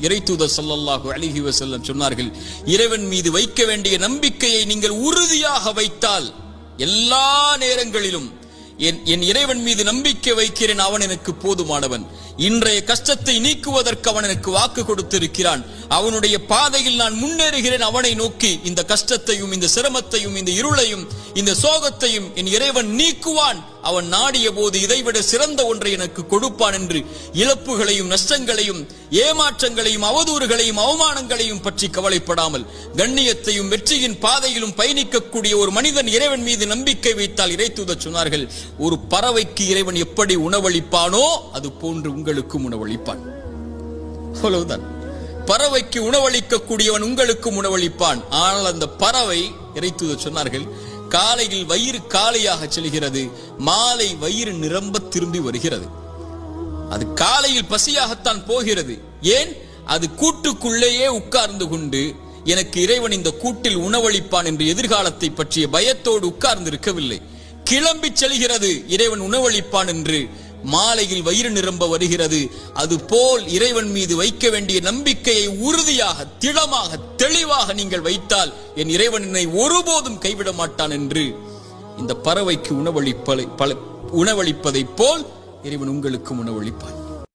இறைத்தூதர் ஸல்லல்லாஹு அலைஹி வஸல்லம் சொன்னார்கள், இறைவன் மீது வைக்க வேண்டிய நம்பிக்கையை நீங்கள் உறுதியாக வைத்தால், எல்லா நேரங்களிலும் என் இறைவன் மீது நம்பிக்கை வைக்கிறேன், அவன் எனக்கு போதுமானவன், இன்றைய கஷ்டத்தை நீக்குவதற்கு அவன் எனக்கு வாக்கு கொடுத்திருக்கிறான், அவனுடைய பாதையில் நான் முன்னேறுகிறேன், அவனை நோக்கி இந்த கஷ்டத்தையும் இந்த சிரமத்தையும் இந்த இருளையும் இந்த சோகத்தையும் என் இறைவன் நீக்குவான், அவன் நாடிய போது இதைவிட சிறந்த ஒன்றை எனக்கு கொடுப்பான் என்று இழப்புகளையும் நஷ்டங்களையும் ஏமாற்றங்களையும் அவதூறுகளையும் அவமானங்களையும் பற்றி கவலைப்படாமல் கண்ணியத்தையும் வெற்றியின் பாதையிலும் பயணிக்கக்கூடிய ஒரு மனிதன் இறைவன் மீது நம்பிக்கை வைத்தால், இறைத்தூதர் சொன்னார்கள், ஒரு பறவைக்கு இறைவன் எப்படி உணவளிப்பானோ அது போன்று உங்களுக்கும் உணவளிப்பான். அவ்வளவுதான். பறவைக்கு உணவளிக்கக்கூடியவன் உங்களுக்கும் உணவளிப்பான். ஆனால் அந்த பறவை, இறைத்தூதர் சொன்னார்கள், காலையில் வயிறு காலியாக செல்கிறது, மாலை வயிறு நிரம்ப திரும்பி வருகிறது. அது காலையில் பசியாகத்தான் போகிறது. ஏன்? அது கூட்டுக்குள்ளேயே உட்கார்ந்து கொண்டு எனக்கு இறைவன் இந்த கூட்டில் உணவளிப்பான் என்று எதிர்காலத்தை பற்றிய பயத்தோடு உட்கார்ந்து இருக்கவில்லை. கிளம்பி செல்கிறது இறைவன் உணவளிப்பான் என்று. மாலையில் வயிறு நிரம்ப வருகிறது. அதுபோல் இறைவன் மீது வைக்க வேண்டிய நம்பிக்கையை உறுதியாக திடமாக தெளிவாக நீங்கள் வைத்தால் என் இறைவன் என்னை ஒருபோதும் கைவிட மாட்டான் என்று இந்த பறவைக்கு உணவளிப்பதை போல் இறைவன் உங்களுக்கும் உணவளிப்பான்.